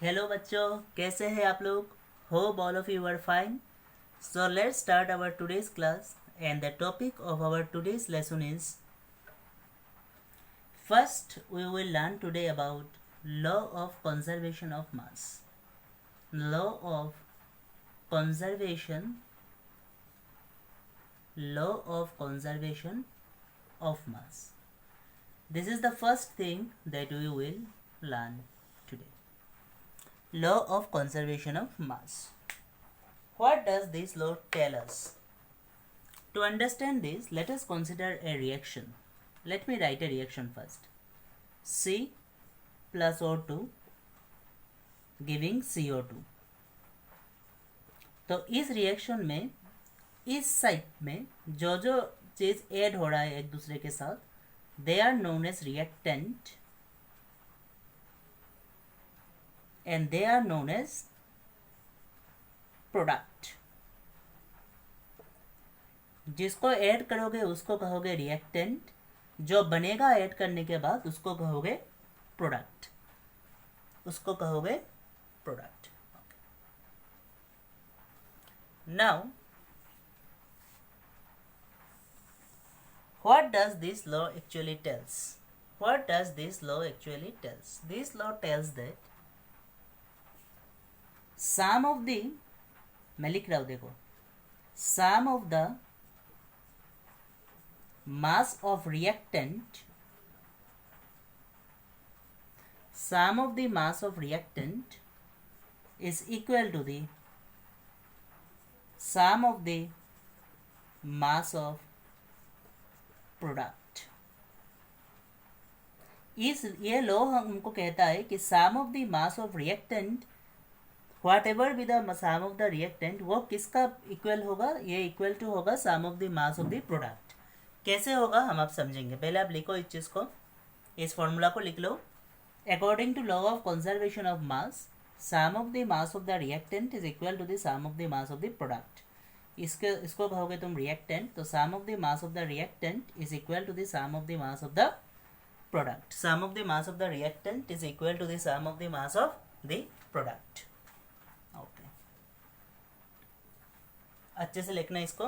Hello बच्चों, कैसे हैं आप लोग? Hope all of you are fine. So let's start our today's class, and the topic of our today's lesson is, first we will learn today about law of conservation of mass. Law of conservation law of conservation of mass. This is the first thing that we will learn today. Law of conservation of mass. What does this law tell us? To understand this, let us consider a reaction. Let me write a reaction first. C plus O2 giving CO2. तो इस reaction में इस side में जो जो चीज add हो रहा है एक दूसरे के साथ, they are known as reactant and they are known as product. जिसको ऐड करोगे उसको कहोगे रिएक्टेंट, जो बनेगा ऐड करने के बाद उसको कहोगे प्रोडक्ट. उसको कहोगे product. Now what does this law actually tells? What does this law actually tells? This law tells that sum of the, मैं लिख रहा हूं देखो, sum of the mass of reactant, sum of the mass of reactant is equal to the sum of the mass of product. ये law हमको कहता है कि sum of the mass of reactant, whatever be the sum of the reactant, वो किसका equal होगा? ये equal to होगा sum of the mass of the product. कैसे होगा हम आप समझेंगे. पहले आप लिखो इस चीज को, इस फॉर्मूला को लिख लो. According to law of conservation of mass, sum of the mass of the reactant is equal to the sum of the mass of the product. इसको कहोगे तुम रिएक्टेंट, तो sum of the mass of the reactant is equal to the sum of the mass of the product. Sum of the mass of the reactant is equal to the sum of the mass of the product. Okay, अच्छे से लिखना इसको.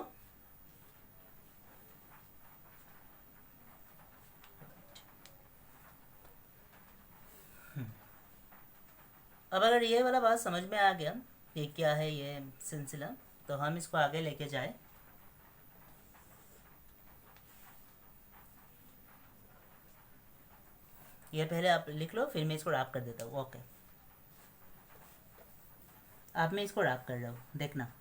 अब अगर ये वाला बात समझ में आ गया ये क्या है ये सिलसिला, तो हम इसको आगे लेके जाए. ये पहले आप लिख लो, फिर मैं इसको रैप कर देता हूँ. ओके, अब मैं इसको रैप कर रहा हूँ, देखना.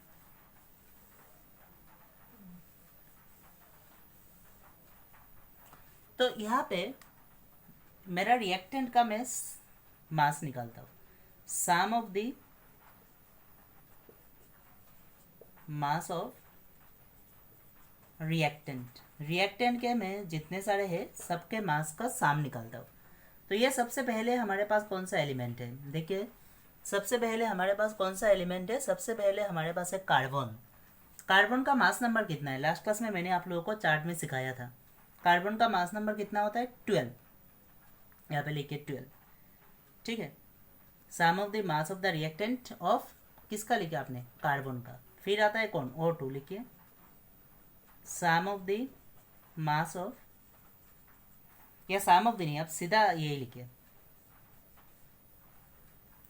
तो यहाँ पे मेरा रिएक्टेंट का मैं मास निकालता हूँ. Sum of the mass of reactant, reactant के में जितने सारे हैं सबके मास का सम निकालता हूँ. तो ये सबसे पहले हमारे पास कौन सा एलिमेंट है? देखिए, सबसे पहले हमारे पास कौन सा एलिमेंट है? सबसे पहले हमारे पास है कार्बन. कार्बन का मास नंबर कितना है? लास्ट क्लास में मैंने आप लोगों को चार्ट में सिखाया था. कार्बन का मास नंबर कितना होता है? 12. यहाँ पे लिखिए 12. ठीक है. Sum of the mass of the reactant of, किसका लिखा आपने? कार्बन का. फिर आता है कौन? O2. लिखिए सम ऑफ द मास ऑफ, या सम ऑफ द नहीं, आप सीधा यही लिखिए,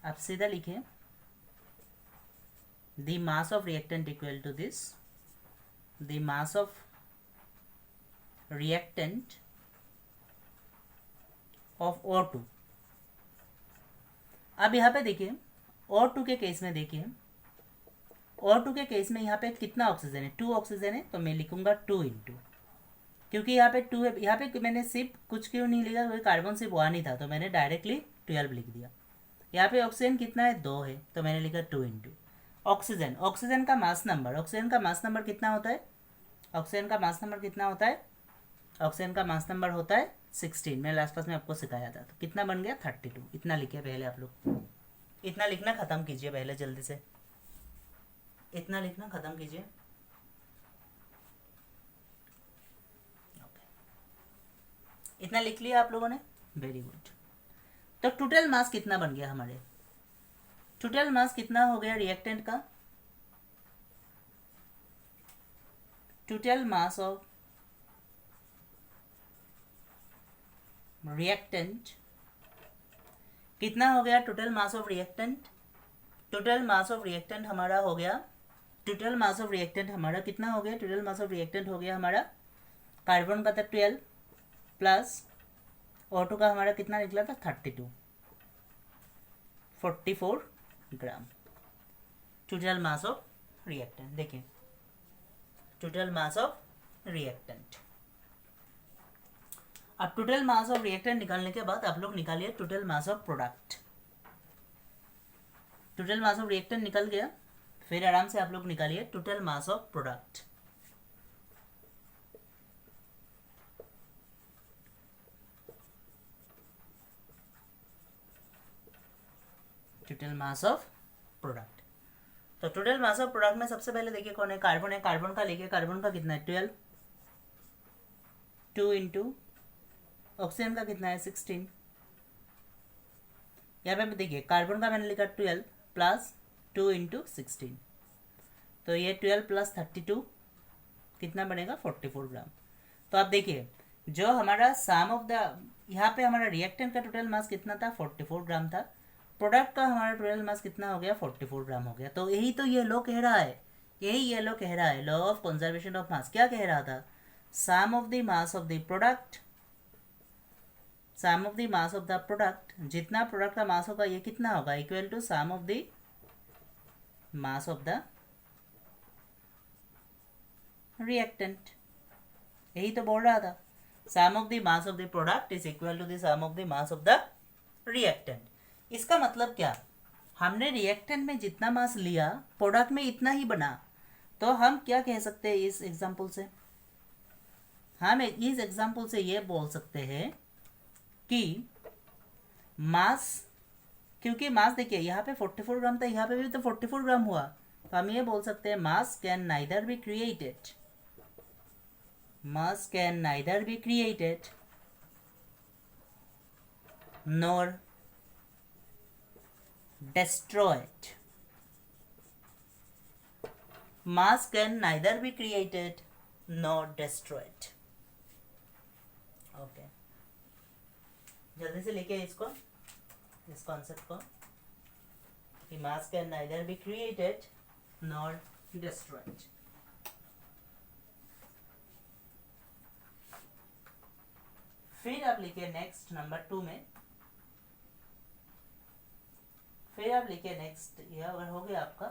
आप सीधा लिखिए the mass of reactant equal to this, the mass of reactant of O2. अब यहाँ पे देखिए O2 के केस में, देखिए O2 के केस में यहाँ पे कितना ऑक्सीजन है? 2 ऑक्सीजन है. तो मैं लिखूंगा 2 इंटू, क्योंकि यहाँ पे 2 है. यहाँ पे मैंने सिर्फ कुछ क्यों नहीं लिखा, क्योंकि कार्बन सिर्फ 1 ही था, तो मैंने डायरेक्टली 12 लिख दिया. यहाँ पे ऑक्सीजन कितना है? 2 है, तो मैंने लिखा 2 इंटू ऑक्सीजन. ऑक्सीजन का मास नंबर, ऑक्सीजन का मास नंबर कितना होता है? ऑक्सीजन का मास नंबर कितना होता है? ऑक्सीजन का मास नंबर होता है 16. मैंने लास्ट क्लास में आपको सिखाया था. तो कितना बन गया? 32. इतना लिखिए पहले आप लोग, इतना लिखना खत्म कीजिए पहले, जल्दी से इतना लिखना खत्म कीजिए. इतना लिख लिया आप लोगों ने? Very good. तो टोटल मास कितना बन गया हमारे? टोटल मास कितना हो गया रिएक्टेंट का? टोटल मास ऑफ रिएक्टेंट कितना हो गया? Total mass of reactant, total mass of reactant हमारा हो गया, टोटल मास ऑफ रिएक्टेंट हमारा कितना हो गया? टोटल मास ऑफ रिएक्टेंट हो गया हमारा, कार्बन का था 12 प्लस O2 का हमारा कितना निकला था? 32, 44 ग्राम टोटल मास ऑफ रिएक्टेंट। देखिए टोटल मास ऑफ रिएक्टेंट। अब टोटल मास ऑफ रिएक्टेंट निकालने के बाद आप लोग निकालिए total mass of product. Total mass of reactant निकल गया, फिर आराम से आप लोग निकालिए total mass of product. Total mass of product, तो टोटल मास ऑफ प्रोडक्ट में सबसे पहले देखिए कौन है? कार्बन है। कार्बन का लेके, कार्बन का कितना है? 12, 2 इंटू ऑक्सीजन का कितना है? 16। यहाँ पे देखिए कार्बन का मैंने लिखा 12 प्लस 2 इंटू 16, तो ये 12 प्लस 32 कितना बनेगा? 44 ग्राम। तो आप देखिए जो हमारा सम ऑफ द, यहाँ पे हमारा रिएक्टेंट का टोटल मास कितना था? 44 ग्राम था। प्रोडक्ट का हमारा टोटल मास कितना हो गया? 44 ग्राम हो गया। तो यही तो ये लो कह रहा है, यही ये लो कह रहा है, law of conservation of mass क्या कह रहा था? Sum of the mass of the product, sum of the mass of the product, जितना प्रोडक्ट का मास होगा ये कितना होगा? Equal to sum of the mass of the reactant. यही तो बोल रहा था, sum of the mass of the product is equal to the sum of the mass of the reactant. इसका मतलब क्या? हमने रिएक्टेंट में जितना मास लिया प्रोडक्ट में इतना ही बना। तो हम क्या कह सकते हैं इस एग्जांपल से? हम इस एग्जांपल से ये बोल सकते हैं कि मास, क्योंकि मास देखिए यहाँ पे 44 ग्राम था, यहाँ पे भी तो 44 ग्राम हुआ, तो हम ये बोल सकते हैं मास can neither be created, mass can neither be created nor destroyed. Mass can neither be created nor destroyed. Okay. जल्दी से लेके इसको, इस कॉन्सेप्ट को, कि mass can neither be created nor destroyed. फिर आप लिखिए नेक्स्ट नंबर 2 में, फिर आप लिखिए नेक्स्ट, यह अगर हो गया आपका,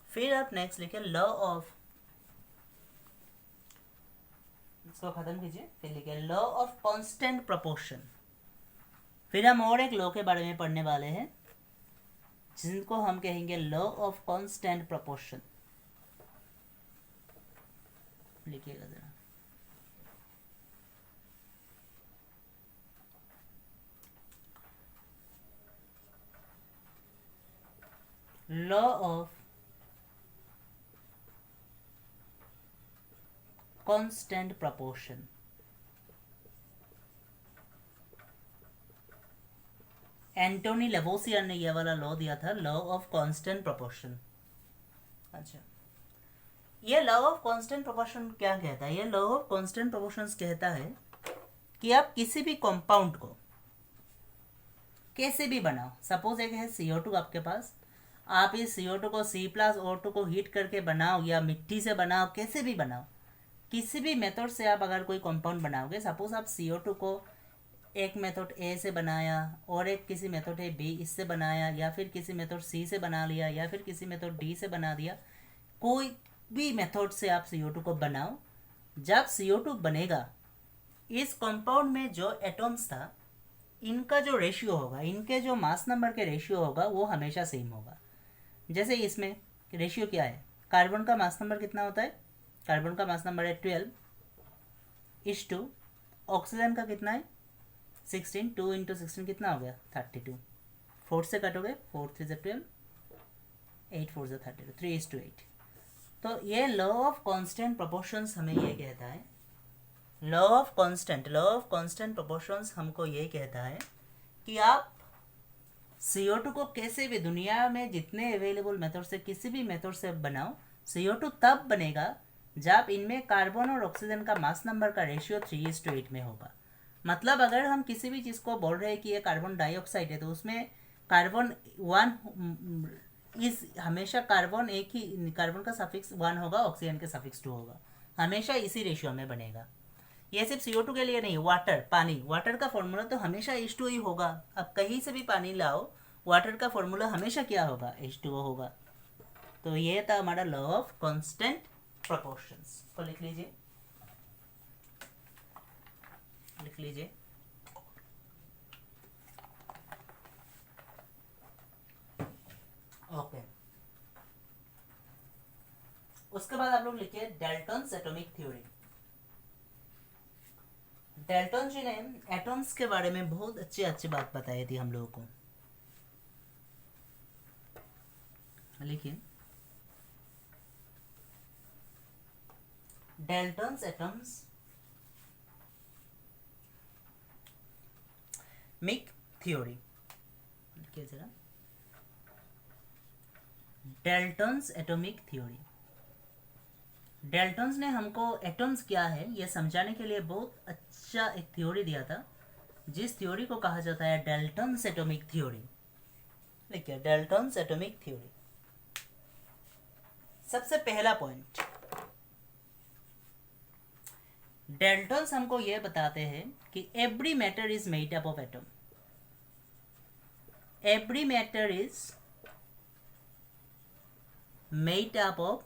फिर आप नेक्स्ट लिखिए लॉ ऑफ, इसको खत्म कीजिए, फिर लिखिए लॉ ऑफ कांस्टेंट प्रोपोर्शन। फिर हम और एक लॉ के बारे में पढ़ने वाले हैं जिनको हम कहेंगे लॉ ऑफ कांस्टेंट प्रोपोर्शन। लिखिएगा जरा, law of constant proportion. Antoine Lavoisier ने यह वाला लॉ दिया था, लॉ ऑफ कांस्टेंट प्रोपोर्शन। अच्छा, ये लॉ ऑफ कांस्टेंट प्रोपोर्शन क्या कहता है? ये लॉ ऑफ कांस्टेंट प्रोपोर्शंस कहता है कि आप किसी भी कंपाउंड को कैसे भी बनाओ, सपोज एक है CO2 आपके पास, आप इस CO2 को C+O2 को हीट करके बनाओ या मिट्टी से बनाओ, कैसे भी बनाओ, किसी भी मेथड से आप अगर कोई कंपाउंड बनाओगे, सपोज आप CO2 को एक मेथड A से बनाया और एक किसी मेथड है B इससे बनाया, या फिर किसी मेथड C से बना लिया, या फिर किसी मेथड D से बना दिया, कोई भी मेथड से आप CO2 को बनाओ, जब CO2 बनेगा इस कंपाउंड में जो एटॉम्स था इनका जो रेशियो होगा, इनके जो मास नंबर के रेशियो होगा वो हमेशा सेम होगा। जैसे इसमें रेशियो क्या है? कार्बन का मास नंबर कितना होता है? कार्बन का मास नंबर है 12:, ऑक्सीजन का कितना है? 16, 2 इंटू 16 कितना हो गया? 32। 4 से कटोगे, 4 3 से 12, 8 4 से 32, 3:8। तो ये लॉ ऑफ कांस्टेंट प्रोपोर्शंस हमें ये कहता है, लॉ ऑफ कांस्टेंट प्रोपोर्शंस हमको ये कहता है कि आप CO2 को कैसे भी दुनिया में जितने अवेलेबल मेथड से किसी भी मेथड से बनाओ, CO2 तब बनेगा जब इनमें कार्बन और ऑक्सीजन का मास नंबर का रेशियो 3:8 में होगा। मतलब अगर हम किसी भी चीज़ को बोल रहे हैं कि ये कार्बन डाइऑक्साइड है, तो उसमें कार्बन वन इस हमेशा कार्बन एक ही कार्बन का सफिक्स 1 होगा, ऑक्सीजन के सफिक्स 2 होगा, हमेशा इसी रेशियो में बनेगा। ये सिर्फ CO2 के लिए नहीं, वाटर पानी, वाटर का फॉर्मूला तो हमेशा H2O ही होगा। अब कहीं से भी पानी लाओ, वाटर का फॉर्मूला हमेशा क्या होगा, H2O होगा। तो ये था हमारा लॉ ऑफ कांस्टेंट प्रोपोर्शंस। तो लिख लीजिए, लिख लीजिए। ओके, उसके बाद आप लोग लिखिए डाल्टन्स एटॉमिक थ्योरी। डाल्टन जी ने एटॉम्स के बारे में बहुत अच्छी अच्छी बात बताई थी हम लोगों को। लिखिए डाल्टन्स एटॉम्स मिक थ्योरी। लिखिए जरा, डाल्टन्स एटॉमिक थ्योरी। डाल्टन्स ने हमको एटम्स क्या है ये समझाने के लिए बहुत अच्छा एक थ्योरी दिया था, जिस थ्योरी को कहा जाता है डाल्टन्स एटॉमिक थ्योरी। लिखिए डाल्टन्स एटॉमिक थ्योरी। सबसे पहला पॉइंट, डाल्टन्स हमको यह बताते हैं कि every matter is made up of atom. Every matter is made up of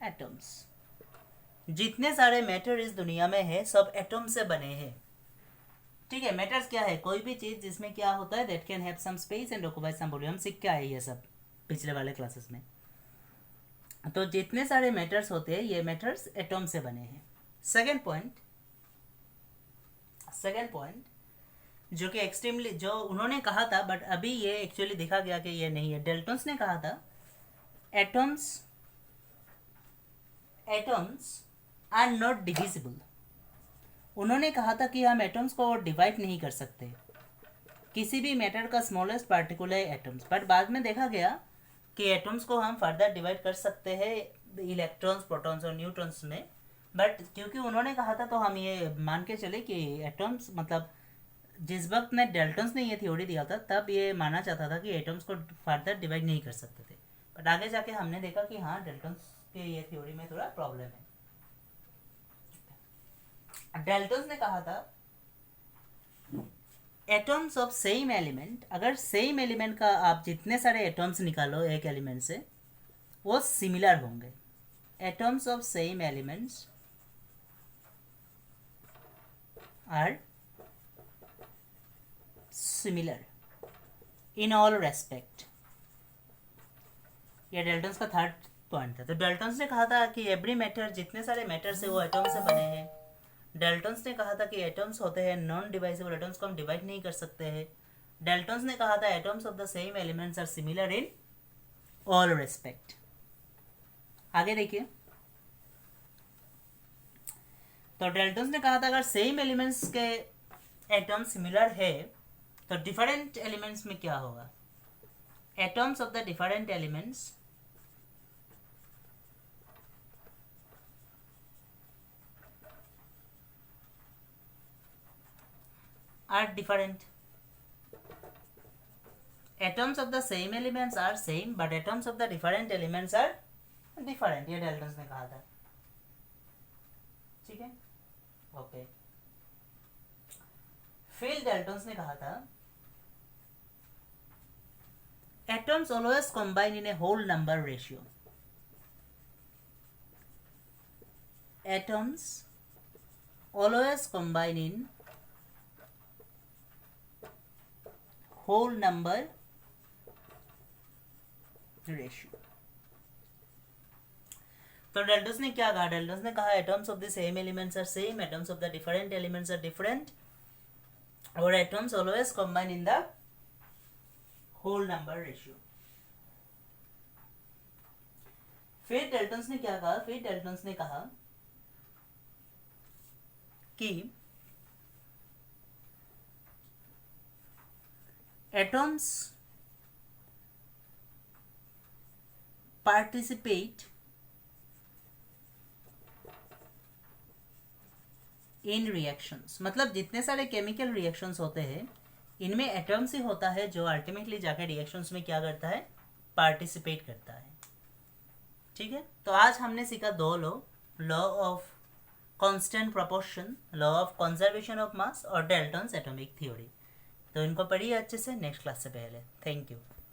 atoms. जितने सारे मैटर इस दुनिया में है सब एटम से बने हैं। ठीक है, मैटर्स क्या है, कोई भी चीज जिसमें क्या होता है, that can have some space and occupy some volume. हम सीख के आए ये सब पिछले वाले क्लासेस में। तो जितने सारे मैटर्स होते हैं ये मैटर्स एटम से बने हैं। सेकेंड पॉइंट, सेकेंड पॉइंट जो कि एक्सट्रीमली जो उन्होंने कहा था, बट अभी ये एक्चुअली देखा गया कि ये नहीं है। डाल्टन्स ने कहा था एटम्स आर नॉट डिविजिबल। उन्होंने कहा था कि हम एटम्स को डिवाइड नहीं कर सकते, किसी भी मैटर का स्मॉलेस्ट पार्टिकुलर एटम्स। बट बाद में देखा गया कि एटम्स को हम फर्दर डिवाइड कर सकते हैं इलेक्ट्रॉन्स, प्रोटॉन्स और न्यूट्रॉन्स में। बट क्योंकि उन्होंने कहा था तो हम ये मान के चले कि एटम्स मतलब जिस वक्त में डाल्टन्स ने ये थ्योरी दिया था तब ये माना जाता था कि एटम्स को फर्दर डिवाइड नहीं कर सकते थे। बट आगे जाके हमने देखा कि हाँ, डाल्टन्स के ये थ्योरी में थोड़ा प्रॉब्लम है। डाल्टन्स ने कहा था एटम्स ऑफ सेम एलिमेंट, अगर सेम एलिमेंट का आप जितने सारे एटम्स निकालो एक एलिमेंट से, वो सिमिलर होंगे। Atoms of same elements are similar in all respect. ये डाल्टन्स का थर्ड पॉइंट था। तो डाल्टन्स ने कहा था कि एवरी मैटर, जितने सारे मैटर से वो एटम से बने हैं। डाल्टन्स ने कहा था कि एटम्स होते हैं नॉन डिवाइजेबल, एटम्स को हम डिवाइड नहीं कर सकते हैं। डाल्टन्स ने कहा था atoms of the same elements are similar in all respect. आगे देखिए, तो डाल्टन्स ने कहा था अगर सेम एलिमेंट्स के एटम सिमिलर है तो डिफरेंट एलिमेंट्स में क्या होगा, atoms of the different elements are different. Atoms of the same elements are same, but atoms of the different elements are different. ये डाल्टन्स ने कहा था। ठीक है, ओके। फिर डाल्टन्स ने कहा था atoms always combine in a whole number ratio. Atoms always combine in whole number ratio. तो डाल्टन्स ने क्या कहा, डाल्टन्स ने कहा atoms of the same elements are same, atoms of the different elements are different, और atoms always combine in the whole number ratio. फिर Dalton's ने क्या कहा, फिर डाल्टन्स ने कहा कि atoms participate इन रिएक्शंस, मतलब जितने सारे केमिकल रिएक्शंस होते हैं इनमें एटम्स ही होता है जो अल्टीमेटली जाकर रिएक्शंस में क्या करता है, पार्टिसिपेट करता है। ठीक है, तो आज हमने सीखा दो law of constant proportion, law of conservation of मास और डाल्टन्स एटॉमिक थ्योरी। तो इनको पढ़िए अच्छे से नेक्स्ट क्लास से पहले। Thank you.